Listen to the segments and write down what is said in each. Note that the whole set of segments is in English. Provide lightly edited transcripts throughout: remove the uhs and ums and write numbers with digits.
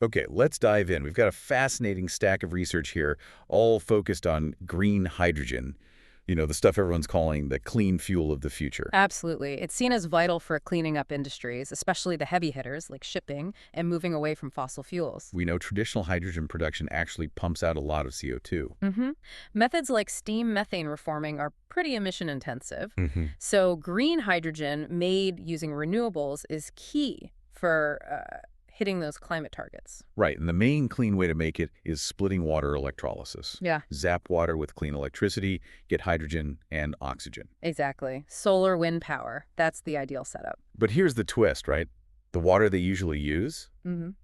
Okay, let's dive in. We've got a fascinating stack of research here, all focused on green hydrogen. The stuff everyone's calling the clean fuel of the future. Absolutely. It's seen as vital for cleaning up industries, especially the heavy hitters like shipping and moving away from fossil fuels. We know traditional hydrogen production actually pumps out a lot of CO2. hmm Methods like steam methane reforming are pretty emission intensive. hmm So green hydrogen made using renewables is key for hitting those climate targets. Right, and the main clean way to make it is splitting water electrolysis. Yeah, Zap water with clean electricity, get hydrogen and oxygen. exactly. Solar wind power. That's the ideal setup. But here's the twist, right? The water they usually use,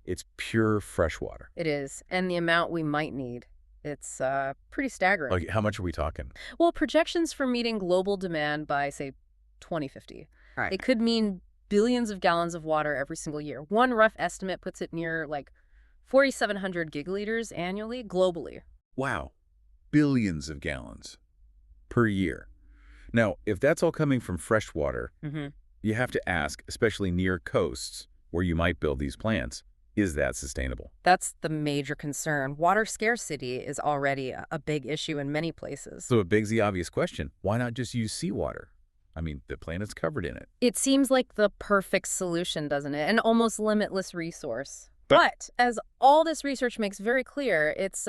it's pure fresh water. It is. And the amount we might need. It's pretty staggering. Like, how much are we talking? Well, projections for meeting global demand by, say, 2050. Right. It could mean billions of gallons of water every single year. One rough estimate puts it near like 4,700 gigaliters annually globally. Wow, billions of gallons per year. Now, if that's all coming from fresh water, you have to ask, especially near coasts where you might build these plants, is that sustainable? That's the major concern. Water scarcity is already a big issue in many places. So it begs the obvious question, why not just use seawater? I mean, the planet's covered in it. It seems like the perfect solution, doesn't it? An almost limitless resource. But as all this research makes very clear, it's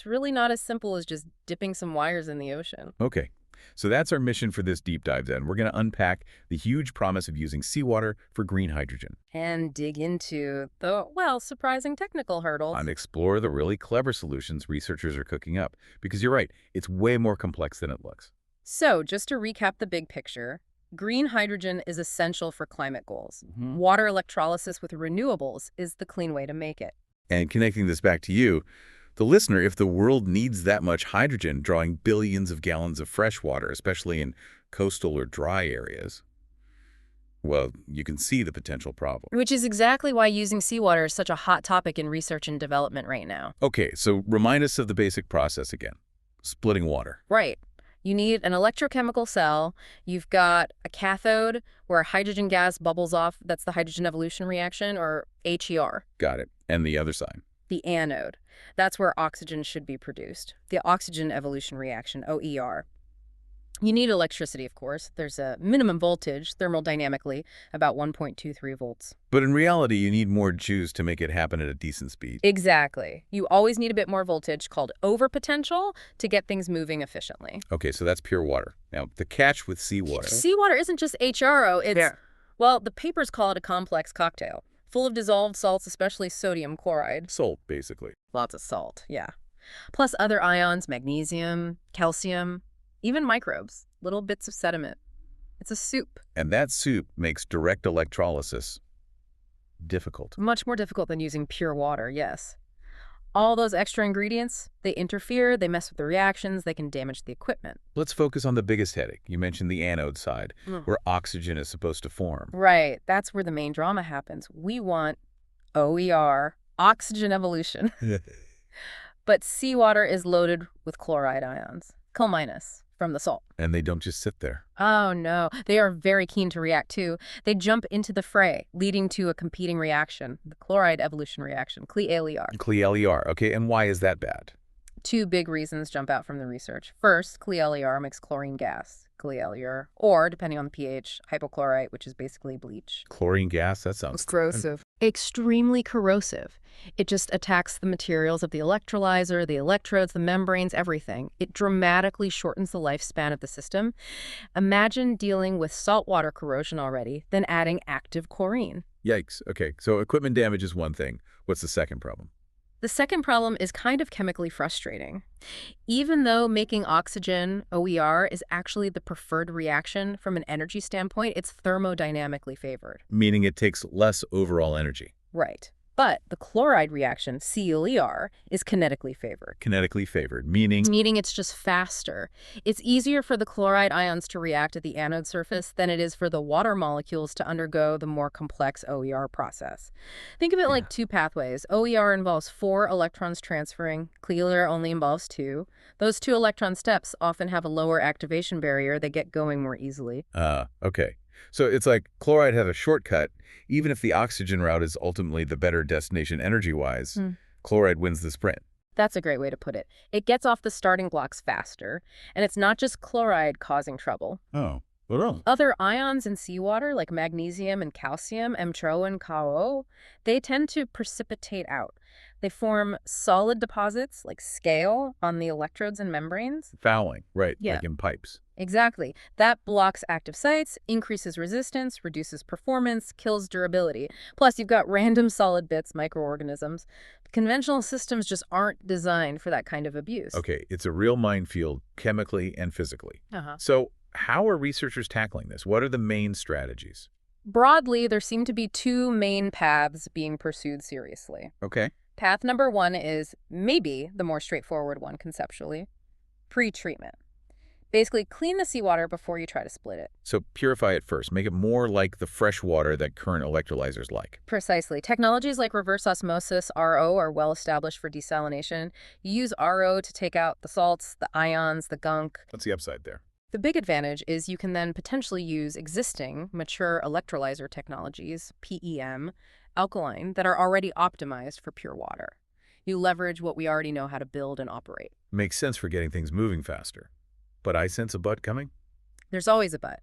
really not as simple as just dipping some wires in the ocean. Okay, so that's our mission for this deep dive then. We're going to unpack the huge promise of using seawater for green hydrogen. And dig into the, well, surprising technical hurdles. And explore the really clever solutions researchers are cooking up. Because you're right, it's way more complex than it looks. So, just to recap the big picture, green hydrogen is essential for climate goals. Water electrolysis with renewables is the clean way to make it. And connecting this back to you, the listener, if the world needs that much hydrogen, drawing billions of gallons of fresh water, especially in coastal or dry areas, well, you can see the potential problem. Which is exactly why using seawater is such a hot topic in research and development right now. Okay, so remind us of the basic process again. Splitting water. Right. You need an electrochemical cell. You've got a cathode where hydrogen gas bubbles off. That's the hydrogen evolution reaction, or HER. Got it. And the other side? The anode. That's where oxygen should be produced. The oxygen evolution reaction, OER. You need electricity, of course. There's a minimum voltage, thermodynamically, about 1.23 volts. But in reality, you need more juice to make it happen at a decent speed. Exactly. You always need a bit more voltage, called overpotential, to get things moving efficiently. Okay, so that's pure water. Now, the catch with seawater... Seawater isn't just HRO, it's... Well, the papers call it a complex cocktail, full of dissolved salts, especially sodium chloride. Salt, basically. Lots of salt, yeah. Plus other ions, magnesium, calcium, even microbes, little bits of sediment. It's a soup. And that soup makes direct electrolysis difficult. Much more difficult than using pure water, yes. All those extra ingredients, they interfere, they mess with the reactions, they can damage the equipment. Let's focus on the biggest headache. You mentioned the anode side, where oxygen is supposed to form. Right, that's where the main drama happens. We want OER, oxygen evolution. But seawater is loaded with chloride ions, Cl- from the salt. And they don't just sit there. Oh, no. They are very keen to react, too. They jump into the fray, leading to a competing reaction, the chloride evolution reaction, CLER. CLER. Okay, and why is that bad? Two big reasons jump out from the research. First, CLER makes chlorine gas, CLER, or, depending on the pH, hypochlorite, which is basically bleach. Chlorine gas? That sounds... corrosive. Extremely corrosive. It just attacks the materials of the electrolyzer, the electrodes, the membranes, everything. It dramatically shortens the lifespan of the system. Imagine dealing with saltwater corrosion already, then adding active chlorine. Yikes. Okay, so equipment damage is one thing. What's the second problem? The second problem is kind of chemically frustrating. Even though making oxygen, OER, is actually the preferred reaction from an energy standpoint, it's thermodynamically favored. Meaning it takes less overall energy. Right. But the chloride reaction, CLER, is kinetically favored. Kinetically favored, meaning... Meaning it's just faster. It's easier for the chloride ions to react at the anode surface than it is for the water molecules to undergo the more complex OER process. Think of it like two pathways. OER involves 4 electrons transferring. CLER only involves 2. Those 2 electron steps often have a lower activation barrier. They get going more easily. Okay. So it's like chloride has a shortcut. Even if the oxygen route is ultimately the better destination energy-wise, Hmm. chloride wins the sprint. That's a great way to put it. It gets off the starting blocks faster, and it's not just chloride causing trouble. Oh, well. Other ions in seawater, like magnesium and calcium, M2O and KO, they tend to precipitate out. They form solid deposits, like scale, on the electrodes and membranes. Fouling, right, Yeah, like in pipes. exactly. That blocks active sites, increases resistance, reduces performance, kills durability. Plus, you've got random solid bits, microorganisms. Conventional systems just aren't designed for that kind of abuse. Okay, it's a real minefield chemically and physically. Uh-huh. So how are researchers tackling this? What are the main strategies? Broadly, there seem to be two main paths being pursued seriously. Okay. Path number one is maybe the more straightforward one conceptually, pre-treatment. Basically, clean the seawater before you try to split it. So purify it first. Make it more like the fresh water that current electrolyzers like. Precisely. Technologies like reverse osmosis, RO, are well established for desalination. You use RO to take out the salts, the ions, the gunk. What's the upside there? The big advantage is you can then potentially use existing mature electrolyzer technologies, PEM, alkaline, that are already optimized for pure water. You leverage what we already know how to build and operate. Makes sense for getting things moving faster. But I sense a but coming. There's always a but.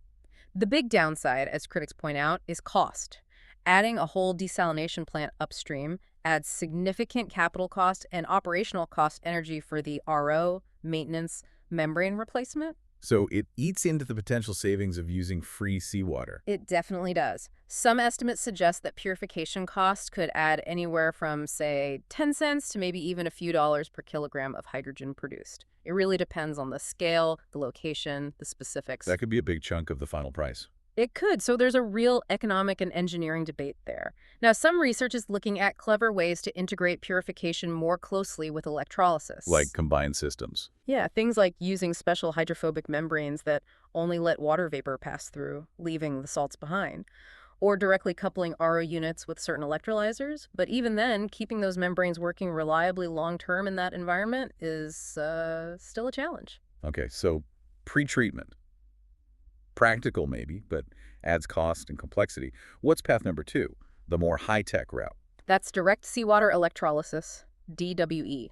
The big downside, as critics point out, is cost. Adding a whole desalination plant upstream adds significant capital cost and operational cost energy for the RO, maintenance, membrane replacement. So it eats into the potential savings of using free seawater. It definitely does. Some estimates suggest that purification costs could add anywhere from, say, 10 cents to maybe even a few dollars per kilogram of hydrogen produced. It really depends on the scale, the location, the specifics. That could be a big chunk of the final price. It could, so there's a real economic and engineering debate there. Now, some research is looking at clever ways to integrate purification more closely with electrolysis. Like combined systems. Yeah, things like using special hydrophobic membranes that only let water vapor pass through, leaving the salts behind. Or directly coupling RO units with certain electrolyzers. But even then, keeping those membranes working reliably long-term in that environment is still a challenge. Okay, so pre-treatment. Practical maybe, but adds cost and complexity. What's path number two, the more high-tech route? That's direct seawater electrolysis, DWE.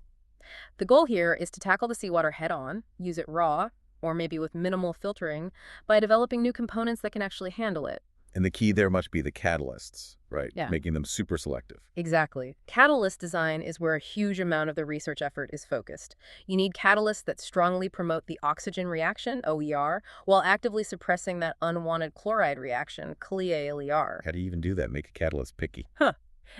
The goal here is to tackle the seawater head-on, use it raw, or maybe with minimal filtering, by developing new components that can actually handle it. And the key there must be the catalysts, right? Yeah. Making them super selective. Exactly. Catalyst design is where a huge amount of the research effort is focused. You need catalysts that strongly promote the oxygen reaction, OER, while actively suppressing that unwanted chloride reaction, CLEAR. How do you even do that? Make a catalyst picky.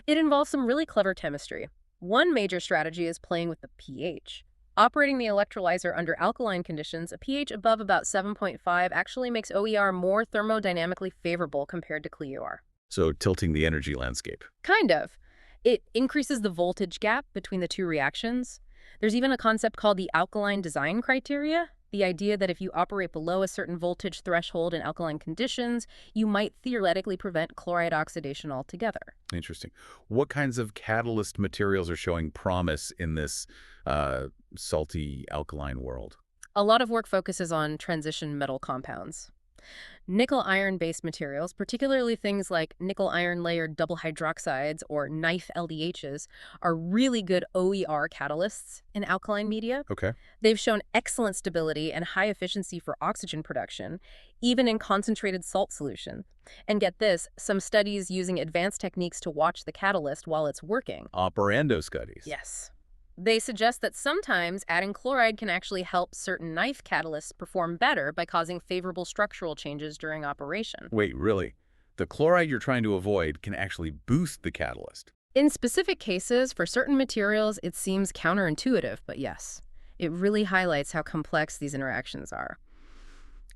It involves some really clever chemistry. One major strategy is playing with the pH. Operating the electrolyzer under alkaline conditions, a pH above about 7.5 actually makes OER more thermodynamically favorable compared to CLEAR. So tilting the energy landscape. Kind of. It increases the voltage gap between the two reactions. There's even a concept called the alkaline design criteria, the idea that if you operate below a certain voltage threshold in alkaline conditions, you might theoretically prevent chloride oxidation altogether. Interesting. What kinds of catalyst materials are showing promise in this salty alkaline world? A lot of work focuses on transition metal compounds. Nickel-iron-based materials, particularly things like nickel-iron layered double hydroxides or knife LDHs, are really good OER catalysts in alkaline media. Okay. They've shown excellent stability and high efficiency for oxygen production, even in concentrated salt solution. And get this, some studies using advanced techniques to watch the catalyst while it's working. Operando studies. Yes. They suggest that sometimes adding chloride can actually help certain knife catalysts perform better by causing favorable structural changes during operation. Wait, really? The chloride you're trying to avoid can actually boost the catalyst. In specific cases, for certain materials, it seems counterintuitive, but yes, it really highlights how complex these interactions are.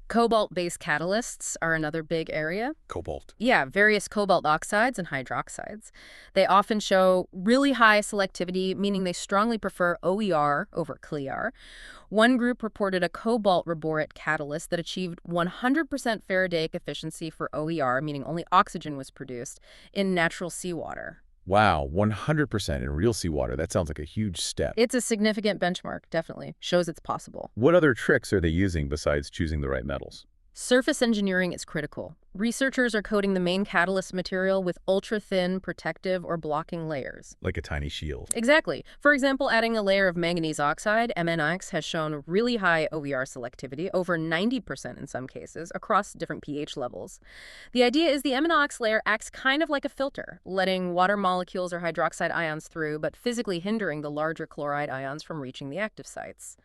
Cobalt-based catalysts are another big area. Cobalt. Yeah, various cobalt oxides and hydroxides. They often show really high selectivity, meaning they strongly prefer OER over CLEAR. One group reported a cobalt riborate catalyst that achieved 100% Faradaic efficiency for OER, meaning only oxygen was produced, in natural seawater. Wow, 100% in real seawater. That sounds like a huge step. It's a significant benchmark, definitely. Shows it's possible. What other tricks are they using besides choosing the right metals? Surface engineering is critical. Researchers are coating the main catalyst material with ultra-thin protective or blocking layers. Like a tiny shield. Exactly. For example, adding a layer of manganese oxide, MnX, has shown really high OER selectivity, over 90% in some cases, across different pH levels. The idea is the MnX layer acts kind of like a filter, letting water molecules or hydroxide ions through, but physically hindering the larger chloride ions from reaching the active sites.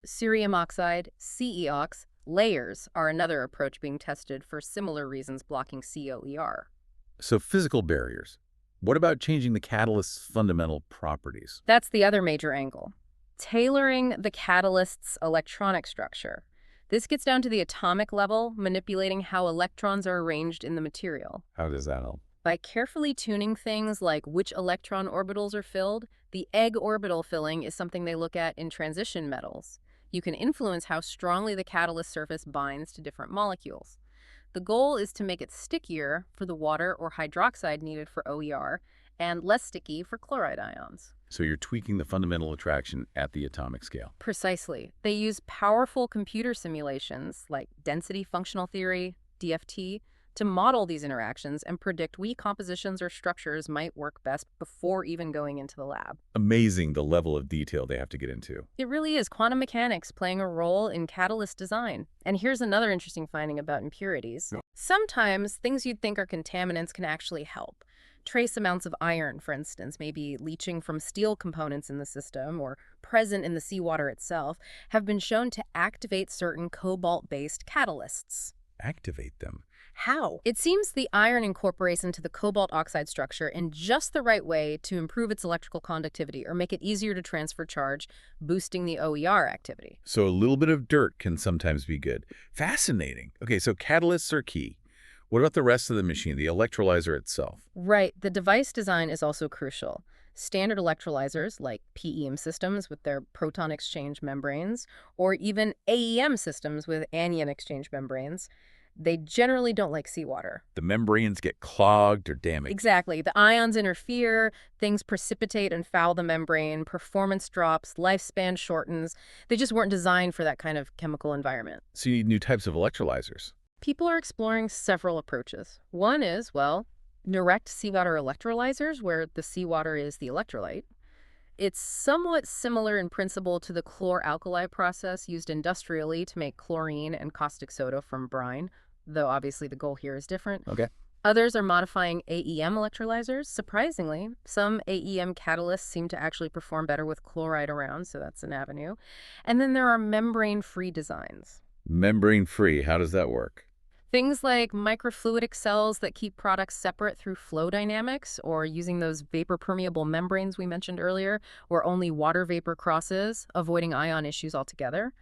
Cerium oxide, CeOx, layers are another approach being tested for similar reasons, blocking COER. So physical barriers. What about changing the catalyst's fundamental properties? That's the other major angle. Tailoring the catalyst's electronic structure. This gets down to the atomic level, manipulating how electrons are arranged in the material. How does that help? By carefully tuning things like which electron orbitals are filled, the egg orbital filling is something they look at in transition metals. You can influence how strongly the catalyst surface binds to different molecules. The goal is to make it stickier for the water or hydroxide needed for OER and less sticky for chloride ions. So you're tweaking the fundamental attraction at the atomic scale. Precisely. They use powerful computer simulations like density functional theory, DFT, to model these interactions and predict which compositions or structures might work best before even going into the lab. Amazing the level of detail they have to get into. It really is quantum mechanics playing a role in catalyst design. And here's another interesting finding about impurities. Sometimes things you'd think are contaminants can actually help. Trace amounts of iron, for instance, maybe leaching from steel components in the system or present in the seawater itself, have been shown to activate certain cobalt-based catalysts. Activate them. How? It seems the iron incorporates into the cobalt oxide structure in just the right way to improve its electrical conductivity or make it easier to transfer charge, boosting the OER activity. So a little bit of dirt can sometimes be good. Fascinating. Okay, so catalysts are key. What about the rest of the machine, the electrolyzer itself? Right. The device design is also crucial. Standard electrolyzers, like PEM systems with their proton exchange membranes, or even AEM systems with anion exchange membranes, they generally don't like seawater. The membranes get clogged or damaged. Exactly. The ions interfere, things precipitate and foul the membrane, performance drops, lifespan shortens. They just weren't designed for that kind of chemical environment. So you need new types of electrolyzers. People are exploring several approaches. One is, well, direct seawater electrolyzers, where the seawater is the electrolyte. It's somewhat similar in principle to the chlor-alkali process used industrially to make chlorine and caustic soda from brine, though obviously the goal here is different. Okay. Others are modifying AEM electrolyzers. Surprisingly, some AEM catalysts seem to actually perform better with chloride around, so that's an avenue. And then there are membrane-free designs. Membrane-free, how does that work? Things like microfluidic cells that keep products separate through flow dynamics, or using those vapor-permeable membranes we mentioned earlier, where only water vapor crosses, avoiding ion issues altogether.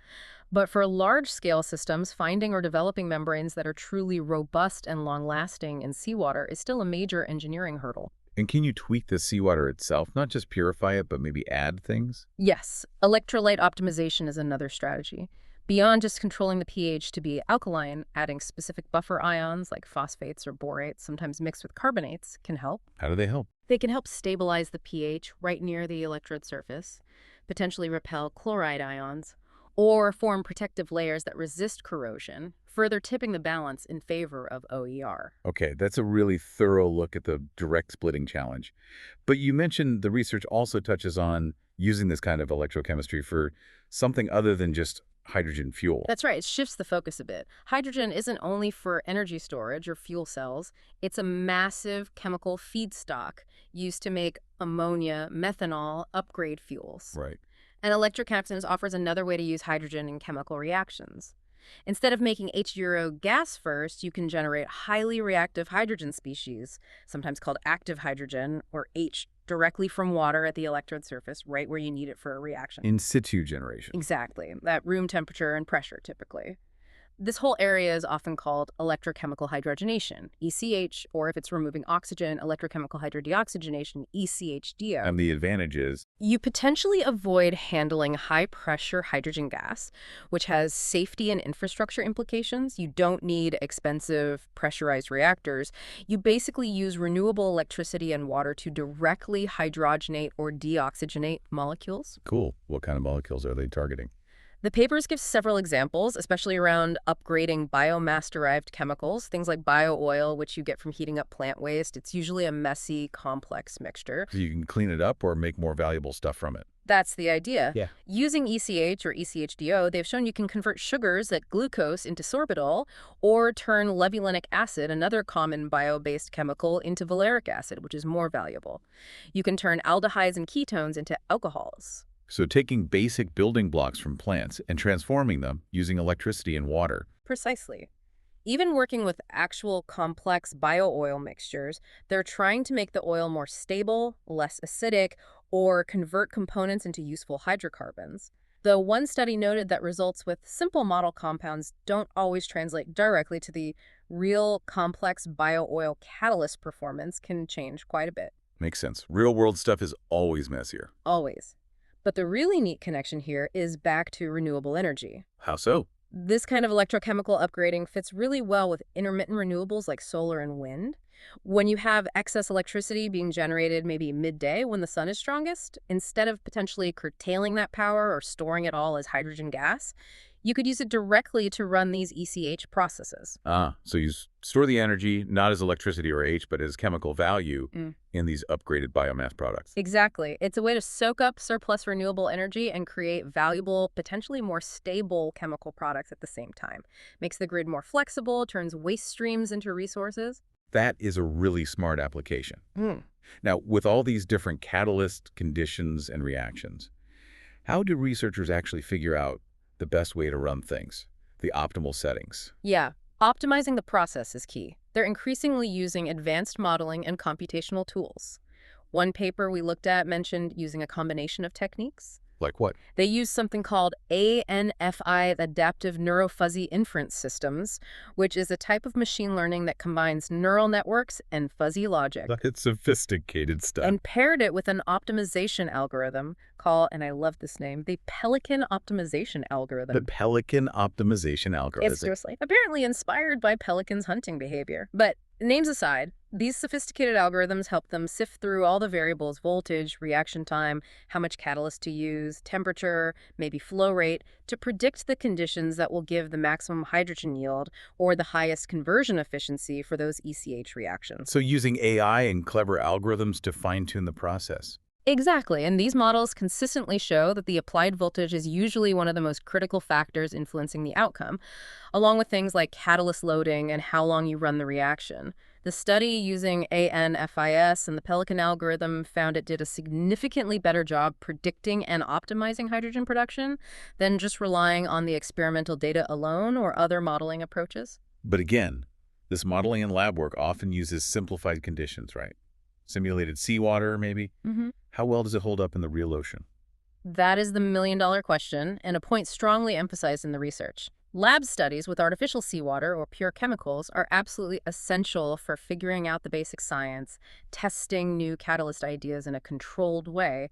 But for large-scale systems, finding or developing membranes that are truly robust and long-lasting in seawater is still a major engineering hurdle. And can you tweak the seawater itself, not just purify it, but maybe add things? Yes, electrolyte optimization is another strategy. Beyond just controlling the pH to be alkaline, adding specific buffer ions like phosphates or borates, sometimes mixed with carbonates, can help. How do they help? They can help stabilize the pH right near the electrode surface, potentially repel chloride ions, or form protective layers that resist corrosion, further tipping the balance in favor of OER. Okay, that's a really thorough look at the direct splitting challenge. But you mentioned the research also touches on using this kind of electrochemistry for something other than just hydrogen fuel. That's right. It shifts the focus a bit. Hydrogen isn't only for energy storage or fuel cells. It's a massive chemical feedstock used to make ammonia, methanol, upgrade fuels. Right. And electrocaptons offers another way to use hydrogen in chemical reactions. Instead of making H2O gas first, you can generate highly reactive hydrogen species, sometimes called active hydrogen, or H, directly from water at the electrode surface, right where you need it for a reaction. In situ generation. Exactly, at room temperature and pressure, typically. This whole area is often called electrochemical hydrogenation, ECH, or if it's removing oxygen, electrochemical hydrodeoxygenation, ECHDO. And the advantage is You potentially avoid handling high-pressure hydrogen gas, which has safety and infrastructure implications. You don't need expensive pressurized reactors. You basically use renewable electricity and water to directly hydrogenate or deoxygenate molecules. cool. What kind of molecules are they targeting? The papers give several examples, especially around upgrading biomass-derived chemicals, things like bio-oil, which you get from heating up plant waste. It's usually a messy, complex mixture. So you can clean it up or make more valuable stuff from it. That's the idea. Yeah. Using ECH or ECHDO, they've shown you can convert sugars like glucose into sorbitol or turn levulinic acid, another common bio-based chemical, into valeric acid, which is more valuable. You can turn aldehydes and ketones into alcohols. So taking basic building blocks from plants and transforming them using electricity and water. Precisely. Even working with actual complex bio-oil mixtures, they're trying to make the oil more stable, less acidic, or convert components into useful hydrocarbons. Though one study noted that results with simple model compounds don't always translate directly to the real complex bio-oil catalyst performance can change quite a bit. Makes sense. Real-world stuff is always messier. Always. But the really neat connection here is back to renewable energy. How so? This kind of electrochemical upgrading fits really well with intermittent renewables like solar and wind. When you have excess electricity being generated maybe midday when the sun is strongest, instead of potentially curtailing that power or storing it all as hydrogen gas, you could use it directly to run these ECH processes. So you store the energy not as electricity or H, but as chemical value in these upgraded biomass products. Exactly. It's a way to soak up surplus renewable energy and create valuable, potentially more stable chemical products at the same time. Makes the grid more flexible, turns waste streams into resources. That is a really smart application. Now, with all these different catalyst conditions and reactions, how do researchers actually figure out the best way to run things, the optimal settings? Yeah, optimizing the process is key. They're increasingly using advanced modeling and computational tools. One paper we looked at mentioned using a combination of techniques. Like what? They use something called ANFI, Adaptive Neurofuzzy Inference Systems, which is a type of machine learning that combines neural networks and fuzzy logic. It's sophisticated stuff. And paired it with an optimization algorithm called, and I love this name, the Pelican Optimization Algorithm. The Pelican Optimization Algorithm. It's seriously apparently inspired by pelicans' hunting behavior. But names aside, these sophisticated algorithms help them sift through all the variables: voltage, reaction time, how much catalyst to use, temperature, maybe flow rate, to predict the conditions that will give the maximum hydrogen yield or the highest conversion efficiency for those ECH reactions. So using AI and clever algorithms to fine-tune the process. Exactly, and these models consistently show that the applied voltage is usually one of the most critical factors influencing the outcome, along with things like catalyst loading and how long you run the reaction. The study using ANFIS and the Pelican algorithm found it did a significantly better job predicting and optimizing hydrogen production than just relying on the experimental data alone or other modeling approaches. But again, this modeling and lab work often uses simplified conditions, right? Simulated seawater, maybe? How well does it hold up in the real ocean? That is the million-dollar question, and a point strongly emphasized in the research. Lab studies with artificial seawater or pure chemicals are absolutely essential for figuring out the basic science, testing new catalyst ideas in a controlled way.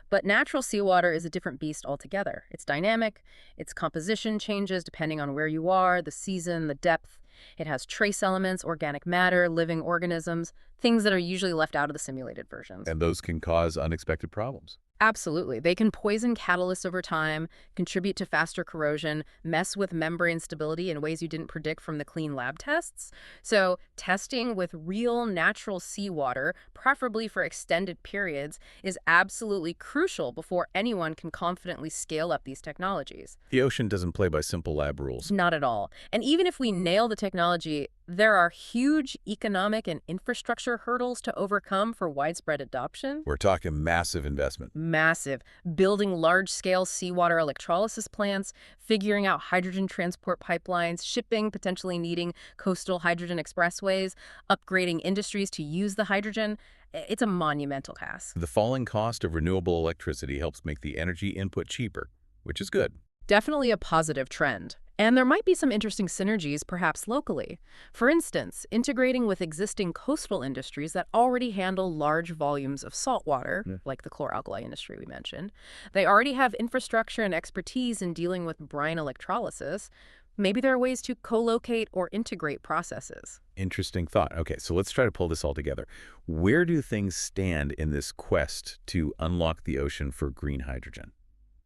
But natural seawater is a different beast altogether. It's dynamic, its composition changes depending on where you are, the season, the depth. It has trace elements, organic matter, living organisms, things that are usually left out of the simulated versions. And those can cause unexpected problems. Absolutely. They can poison catalysts over time, contribute to faster corrosion, mess with membrane stability in ways you didn't predict from the clean lab tests. So testing with real natural seawater, preferably for extended periods, is absolutely crucial before anyone can confidently scale up these technologies. The ocean doesn't play by simple lab rules. Not at all. And even if we nail the technology, there are huge economic and infrastructure hurdles to overcome for widespread adoption. We're talking massive investment. Massive. Building large-scale seawater electrolysis plants, figuring out hydrogen transport pipelines, shipping, potentially needing coastal hydrogen expressways, upgrading industries to use the hydrogen. It's a monumental task. The falling cost of renewable electricity helps make the energy input cheaper, which is good. Definitely a positive trend. And there might be some interesting synergies, perhaps locally. For instance, integrating with existing coastal industries that already handle large volumes of salt water, like the chlor-alkali industry we mentioned. They already have infrastructure and expertise in dealing with brine electrolysis. Maybe there are ways to co-locate or integrate processes. Interesting thought. Okay, so let's try to pull this all together. Where do things stand in this quest to unlock the ocean for green hydrogen?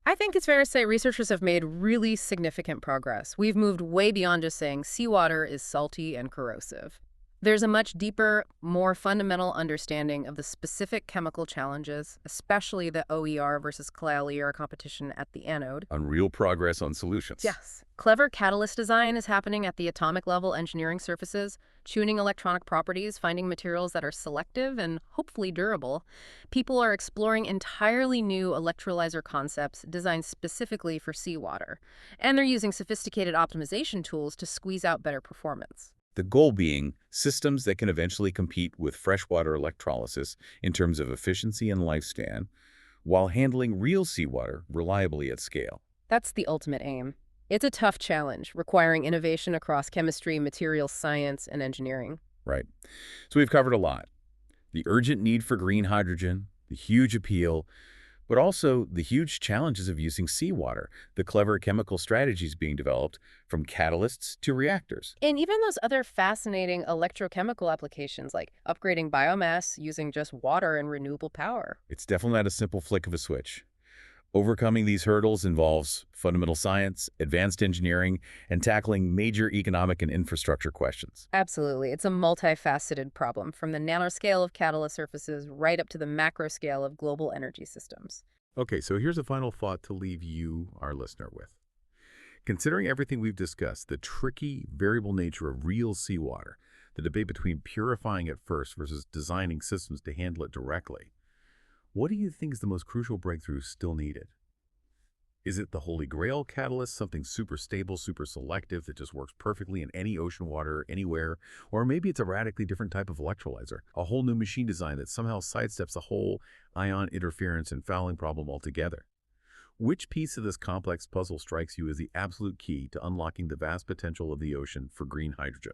I think it's fair to say researchers have made really significant progress. We've moved way beyond just saying seawater is salty and corrosive. There's a much deeper, more fundamental understanding of the specific chemical challenges, especially the OER versus CLAL-ER competition at the anode. On real progress on solutions. Yes. Clever catalyst design is happening at the atomic level, engineering surfaces, tuning electronic properties, finding materials that are selective and hopefully durable. People are exploring entirely new electrolyzer concepts designed specifically for seawater. And they're using sophisticated optimization tools to squeeze out better performance. The goal being systems that can eventually compete with freshwater electrolysis in terms of efficiency and lifespan, while handling real seawater reliably at scale. That's the ultimate aim. It's a tough challenge, requiring innovation across chemistry, materials science, and engineering. Right. So we've covered a lot. The urgent need for green hydrogen, the huge appeal, but also the huge challenges of using seawater, the clever chemical strategies being developed, from catalysts to reactors. And even those other fascinating electrochemical applications like upgrading biomass using just water and renewable power. It's definitely not a simple flick of a switch. Overcoming these hurdles involves fundamental science, advanced engineering, and tackling major economic and infrastructure questions. Absolutely. It's a multifaceted problem, from the nanoscale of catalyst surfaces right up to the macro scale of global energy systems. Okay, so here's a final thought to leave you, our listener, with. Considering everything we've discussed, the tricky, variable nature of real seawater, the debate between purifying it first versus designing systems to handle it directly, what do you think is the most crucial breakthrough still needed? Is it the holy grail catalyst, something super stable, super selective that just works perfectly in any ocean water, anywhere? Or maybe it's a radically different type of electrolyzer, a whole new machine design that somehow sidesteps the whole ion interference and fouling problem altogether? Which piece of this complex puzzle strikes you as the absolute key to unlocking the vast potential of the ocean for green hydrogen?